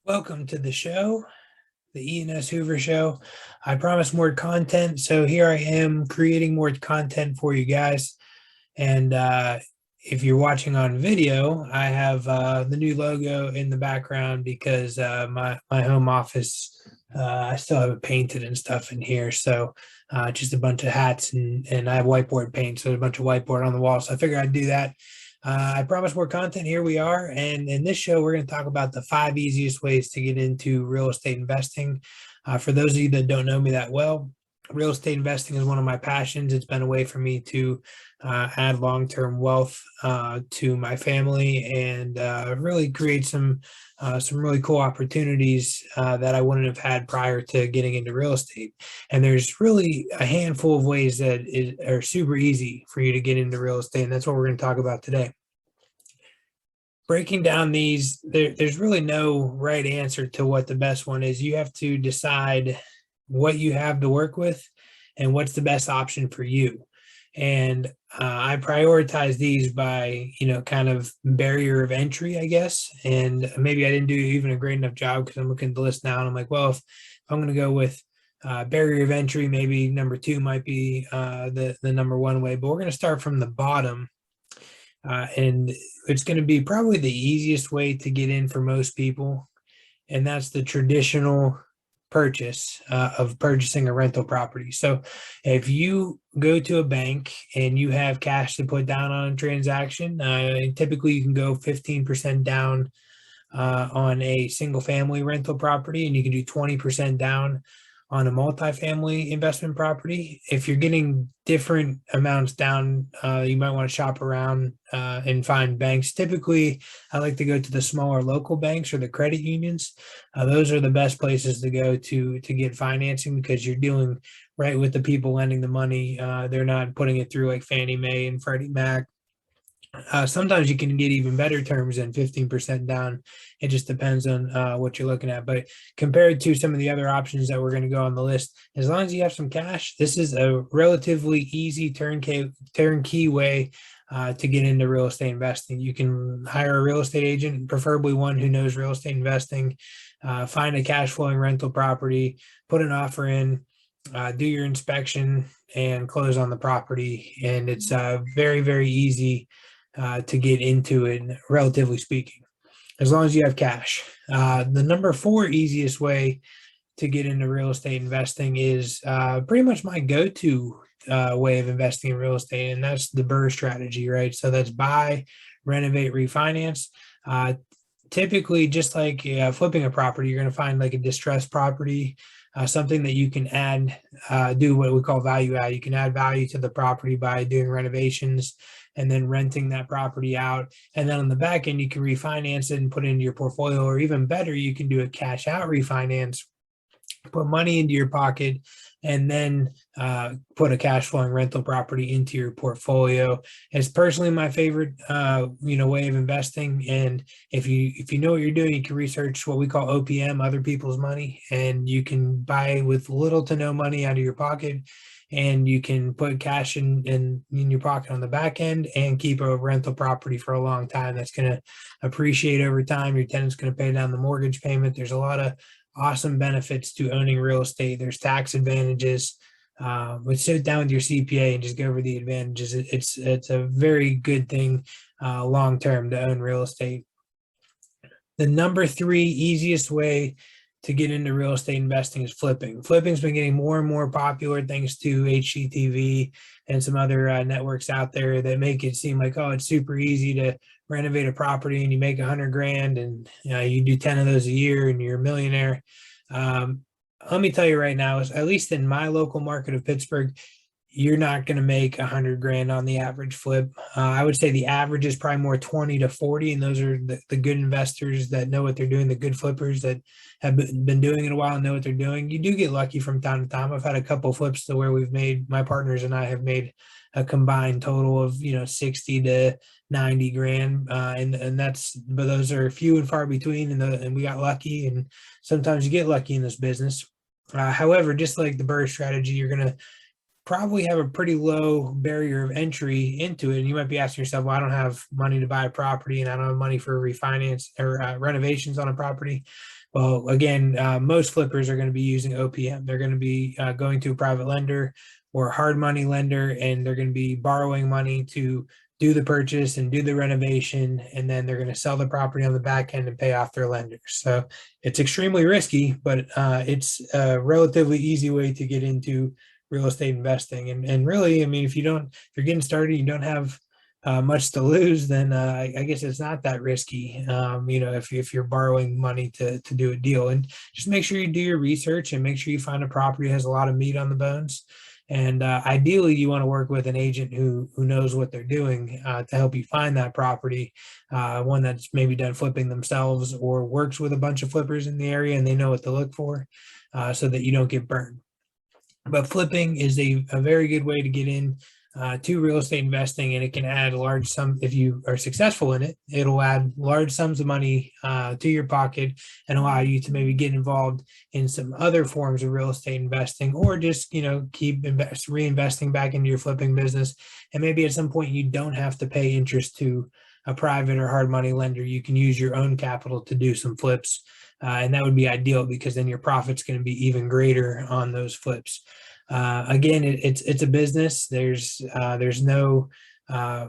Welcome to the show, the E&S Hoover Show. I promised more content, so here I am creating more content for you guys. And if you're watching on video, I have the new logo in the background because my home office, I still have it painted and stuff in here. So just a bunch of hats and I have whiteboard paint, so there's a bunch of whiteboard on the wall. So I figured I'd do that. I promise more content. Here we are. And in this show, we're going to talk about the 5 easiest ways to get into real estate investing. For those of you that don't know me that well, real estate investing is one of my passions. It's been a way for me to add long-term wealth to my family and really create some really cool opportunities that I wouldn't have had prior to getting into real estate. And there's really a handful of ways that are super easy for you to get into real estate, and that's what we're going to talk about today. Breaking down these, there's really no right answer to what the best one is. You have to decide what you have to work with and what's the best option for you. And I prioritize these by, kind of barrier of entry, I guess. And maybe I didn't do even a great enough job because I'm looking at the list now and I'm like, well, if I'm going to go with barrier of entry, maybe number 2 might be the number 1 way. But we're going to start from the bottom. And it's going to be probably the easiest way to get in for most people. And that's the traditional purchase of purchasing a rental property. So if you go to a bank and you have cash to put down on a transaction, typically you can go 15% down on a single family rental property, and you can do 20% down on a multifamily investment property. If you're getting different amounts down, you might want to shop around and find banks. Typically, I like to go to the smaller local banks or the credit unions. Those are the best places to go to get financing because you're dealing right with the people lending the money. They're not putting it through like Fannie Mae and Freddie Mac. Sometimes you can get even better terms than 15% down. It just depends on what you're looking at. But compared to some of the other options that we're going to go on the list, as long as you have some cash, this is a relatively easy turnkey way to get into real estate investing. You can hire a real estate agent, preferably one who knows real estate investing, find a cash flowing rental property, put an offer in, do your inspection, and close on the property. And it's very, very easy to get into it, relatively speaking, as long as you have cash. The number 4 easiest way to get into real estate investing is pretty much my go-to way of investing in real estate, and that's the BRRRR strategy, right? So that's buy, renovate, refinance. Typically, just like flipping a property, you're going to find like a distressed property, something that you can add, do what we call value add. You can add value to the property by doing renovations and then renting that property out. And then on the back end, you can refinance it and put it into your portfolio, or even better, you can do a cash out refinance, put money into your pocket, and then put a cash flowing rental property into your portfolio. It's personally my favorite, way of investing. And if you know what you're doing, you can research what we call OPM, other people's money, and you can buy with little to no money out of your pocket. And you can put cash in your pocket on the back end and keep a rental property for a long time. That's going to appreciate over time. Your tenant's going to pay down the mortgage payment. There's a lot of awesome benefits to owning real estate. There's tax advantages. But sit down with your CPA and just go over the advantages. It's a very good thing long term to own real estate. The number 3 easiest way to get into real estate investing is flipping. Flipping's been getting more and more popular thanks to HGTV and some other networks out there that make it seem like, oh, it's super easy to renovate a property and you make $100,000 and you do 10 of those a year and you're a millionaire. Let me tell you right now, at least in my local market of Pittsburgh, you're not going to make $100,000 on the average flip. I would say the average is probably more 20 to 40. And those are the good investors that know what they're doing, the good flippers that have been doing it a while and know what they're doing. You do get lucky from time to time. I've had a couple of flips to where my partners and I have made a combined total of, 60 to 90 grand. But those are few and far between, and we got lucky, and sometimes you get lucky in this business. However, just like the BRRRR strategy, you're going to probably have a pretty low barrier of entry into it. And you might be asking yourself, well, I don't have money to buy a property and I don't have money for refinance or renovations on a property. Well, again, most flippers are going to be using OPM. They're going to be going to a private lender or a hard money lender, and they're going to be borrowing money to do the purchase and do the renovation, and then they're going to sell the property on the back end and pay off their lenders. So it's extremely risky, but it's a relatively easy way to get into real estate investing. And really, I mean, if you're getting started, you don't have much to lose, then I guess it's not that risky. If you're borrowing money to do a deal, and just make sure you do your research and make sure you find a property that has a lot of meat on the bones. And ideally, you want to work with an agent who knows what they're doing to help you find that property, one that's maybe done flipping themselves or works with a bunch of flippers in the area and they know what to look for, so that you don't get burned. But flipping is a very good way to get in to real estate investing, and it can add large sum. If you are successful in it, it'll add large sums of money to your pocket and allow you to maybe get involved in some other forms of real estate investing, or just keep reinvesting back into your flipping business. And maybe at some point you don't have to pay interest to a private or hard money lender. You can use your own capital to do some flips. And that would be ideal, because then your profit's going to be even greater on those flips. Again, it's a business. There's no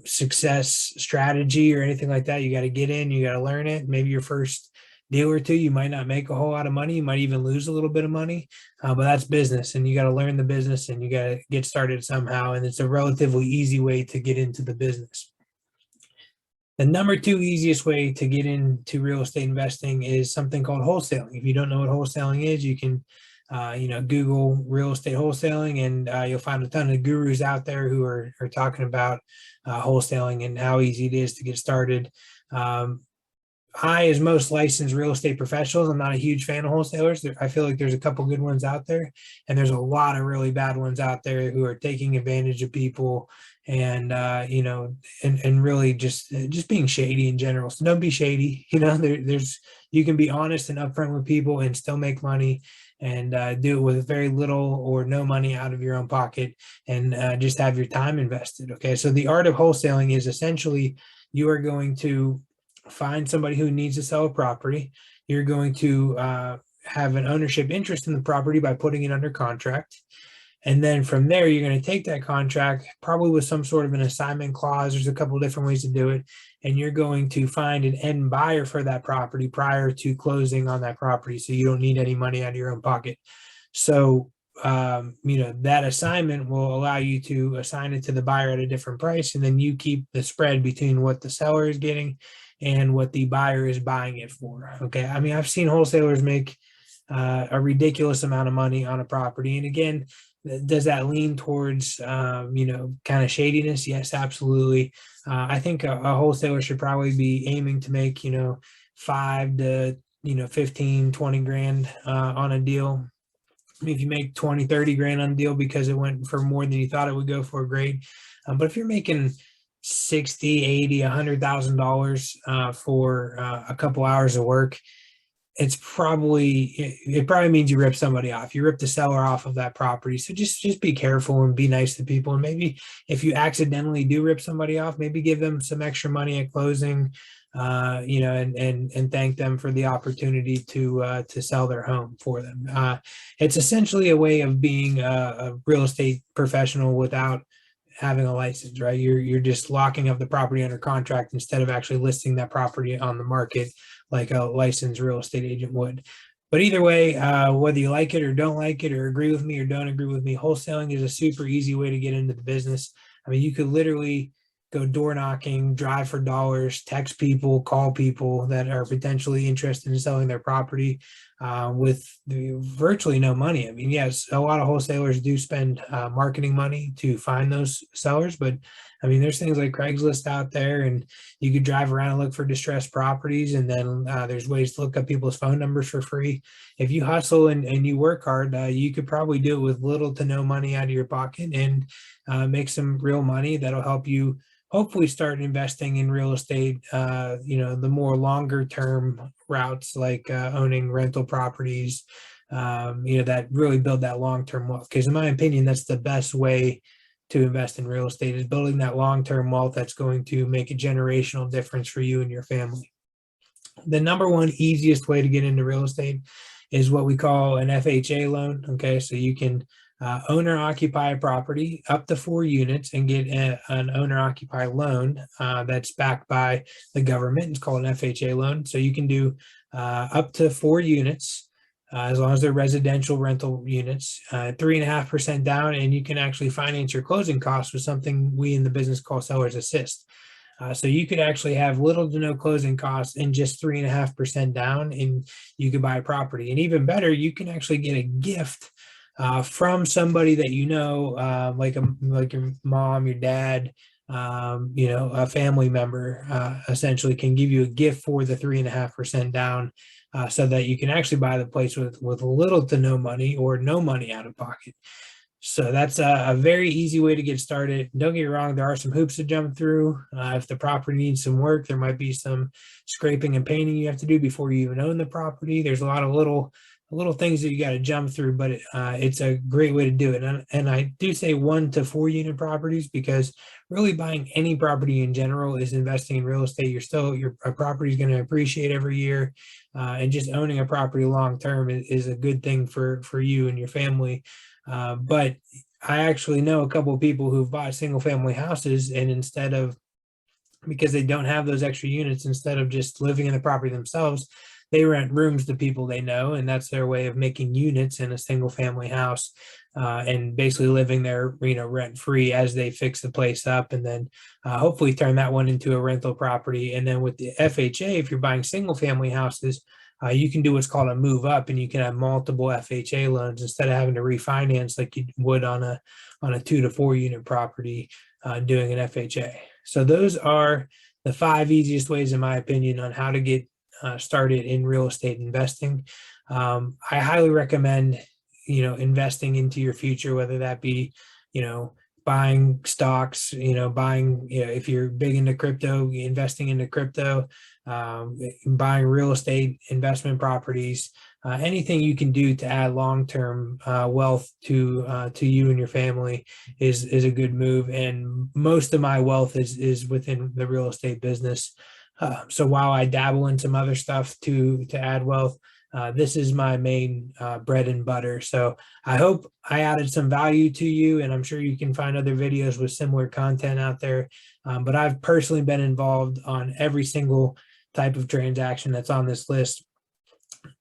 success strategy or anything like that. You got to get in, you got to learn it. Maybe your first deal or two, you might not make a whole lot of money. You might even lose a little bit of money, but that's business, and you got to learn the business and you got to get started somehow. And it's a relatively easy way to get into the business. The number two easiest way to get into real estate investing is something called wholesaling. If you don't know what wholesaling is, you can, Google real estate wholesaling, and you'll find a ton of gurus out there who are talking about wholesaling and how easy it is to get started. I, as most licensed real estate professionals, I'm not a huge fan of wholesalers. I feel like there's a couple good ones out there, and there's a lot of really bad ones out there who are taking advantage of people, and and really just being shady in general. So don't be shady. You can be honest and upfront with people and still make money, and do it with very little or no money out of your own pocket, and just have your time invested. Okay, so the art of wholesaling is essentially you are going to find somebody who needs to sell a property. You're going to have an ownership interest in the property by putting it under contract. And then from there, you're going to take that contract, probably with some sort of an assignment clause. There's a couple of different ways to do it. And you're going to find an end buyer for that property prior to closing on that property, so you don't need any money out of your own pocket. So that assignment will allow you to assign it to the buyer at a different price, and then you keep the spread between what the seller is getting and what the buyer is buying it for. Okay, I mean, I've seen wholesalers make a ridiculous amount of money on a property, and again, does that lean towards kind of shadiness? Yes, absolutely. I think a wholesaler should probably be aiming to make 5 to 15, 20 grand on a deal. I mean, if you make 20, 30 grand on a deal because it went for more than you thought it would go for, great. But if you're making 60, 80, $100,000 for a couple hours of work, it probably means you rip somebody off. You rip the seller off of that property. So just be careful and be nice to people. And maybe if you accidentally do rip somebody off, maybe give them some extra money at closing, and thank them for the opportunity to sell their home for them. It's essentially a way of being a real estate professional without having a license, right? You're just locking up the property under contract instead of actually listing that property on the market like a licensed real estate agent would. But either way, whether you like it or don't like it, or agree with me or don't agree with me, wholesaling is a super easy way to get into the business. I mean, you could literally go door knocking, drive for dollars, text people, call people that are potentially interested in selling their property with virtually no money. I mean, yes, a lot of wholesalers do spend marketing money to find those sellers, but I mean, there's things like Craigslist out there, and you could drive around and look for distressed properties. And then there's ways to look up people's phone numbers for free. If you hustle and you work hard, you could probably do it with little to no money out of your pocket and make some real money that'll help you hopefully start investing in real estate, the more longer term routes, like owning rental properties, that really build that long-term wealth. Because in my opinion, that's the best way to invest in real estate, is building that long-term wealth that's going to make a generational difference for you and your family. the number one easiest way to get into real estate is what we call an FHA loan. Okay, so you can owner occupy a property up to 4 units and get an owner occupy loan that's backed by the government. It's called an FHA loan. So you can do up to 4 units. As long as they're residential rental units, 3.5% down, and you can actually finance your closing costs with something we in the business call seller's assist. So you could actually have little to no closing costs and just 3.5% down, and you could buy a property. And even better, you can actually get a gift from somebody that you know, like your mom, your dad, a family member, essentially can give you a gift for the 3.5% down, so that you can actually buy the place with little to no money or no money out of pocket. So that's a very easy way to get started. Don't get me wrong, there are some hoops to jump through. If the property needs some work, there might be some scraping and painting you have to do before you even own the property. There's a lot of little things that you got to jump through, but it's a great way to do it. And I do say 1 to 4 unit properties, because really buying any property in general is investing in real estate. Your property is going to appreciate every year, and just owning a property long term is a good thing for you and your family. But I actually know a couple of people who've bought single family houses, and because they don't have those extra units, instead of just living in the property themselves, they rent rooms to people they know, and that's their way of making units in a single family house, and basically living there, rent free as they fix the place up, and then hopefully turn that one into a rental property. And then with the FHA, if you're buying single family houses, you can do what's called a move up, and you can have multiple FHA loans instead of having to refinance like you would on a 2 to 4 unit property, doing an FHA. So those are the 5 easiest ways, in my opinion, on how to get started in real estate investing. I highly recommend, investing into your future, whether that be, buying stocks, if you're big into crypto, investing into crypto, buying real estate investment properties, anything you can do to add long-term wealth to you and your family is a good move. And most of my wealth is within the real estate business. So while I dabble in some other stuff to add wealth, this is my main bread and butter. So I hope I added some value to you, and I'm sure you can find other videos with similar content out there. But I've personally been involved on every single type of transaction that's on this list.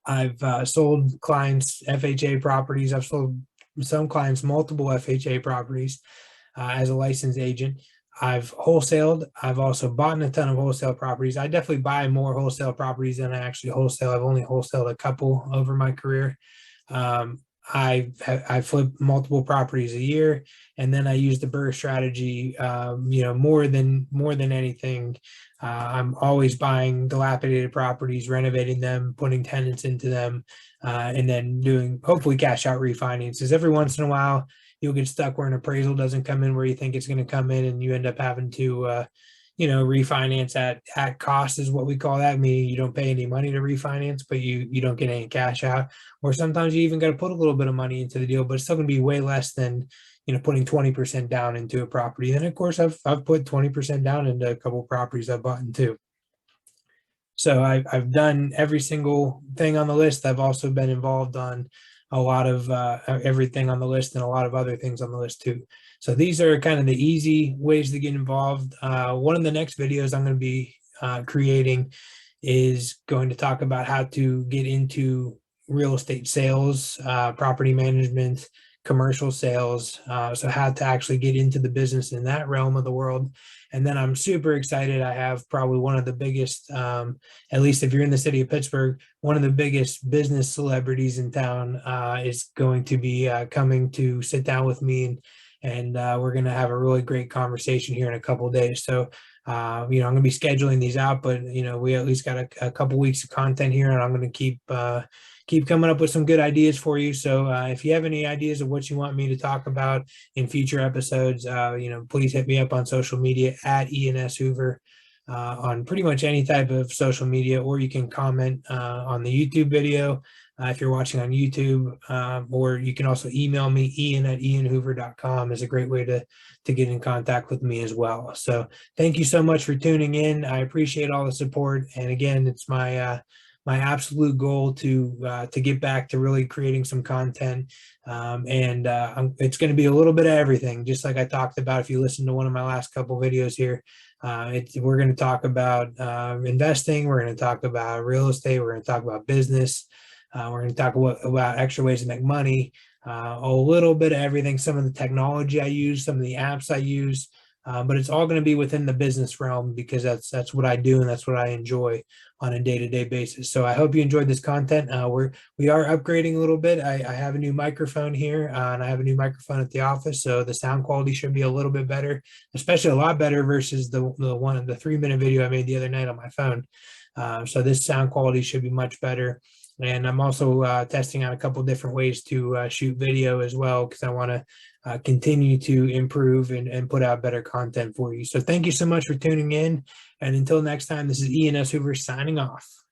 I've sold clients FHA properties. I've sold some clients multiple FHA properties as a licensed agent. I've wholesaled. I've also bought a ton of wholesale properties. I definitely buy more wholesale properties than I actually wholesale. I've only wholesaled a couple over my career. I flip multiple properties a year, and then I use the BRRRR strategy. More than anything, I'm always buying dilapidated properties, renovating them, putting tenants into them, and then doing hopefully cash out refinances. Every once in a while, you'll get stuck where an appraisal doesn't come in where you think it's going to come in, and you end up having to refinance at cost, is what we call that, meaning you don't pay any money to refinance, but you don't get any cash out. Or sometimes you even got to put a little bit of money into the deal, but it's still going to be way less than putting 20% down into a property. And of course, I've put 20% down into a couple of properties I've bought into. So I've done every single thing on the list. I've also been involved on a lot of everything on the list, and a lot of other things on the list too. So these are kind of the easy ways to get involved. One of the next videos I'm going to be creating is going to talk about how to get into real estate sales, property management, commercial sales. So how to actually get into the business in that realm of the world. And then I'm super excited. I have probably one of the biggest, at least if you're in the city of Pittsburgh, one of the biggest business celebrities in town is going to be coming to sit down with me, and we're going to have a really great conversation here in a couple of days. So, I'm going to be scheduling these out, but we at least got a couple weeks of content here, and I'm going to keep coming up with some good ideas for you. So if you have any ideas of what you want me to talk about in future episodes, please hit me up on social media at ENS Hoover on pretty much any type of social media, or you can comment on the YouTube video. if you're watching on YouTube, or you can also email me. Ian@ianhoover.com is a great way to get in contact with me as well. So thank you so much for tuning in. I appreciate all the support. And again, it's my absolute goal to get back to really creating some content. It's going to be a little bit of everything, just like I talked about. If you listen to one of my last couple videos here, we're going to talk about investing. We're going to talk about real estate. We're going to talk about business. We're going to talk about extra ways to make money, a little bit of everything, some of the technology I use, some of the apps I use, but it's all going to be within the business realm because that's what I do and that's what I enjoy on a day-to-day basis. So I hope you enjoyed this content. We are upgrading a little bit. I have a new microphone here, and I have a new microphone at the office, so the sound quality should be a little bit better, especially a lot better versus the 3-minute video I made the other night on my phone. So this sound quality should be much better. And I'm also testing out a couple different ways to shoot video as well, because I want to continue to improve and put out better content for you. So thank you so much for tuning in. And until next time, this is Ian S. Hoover signing off.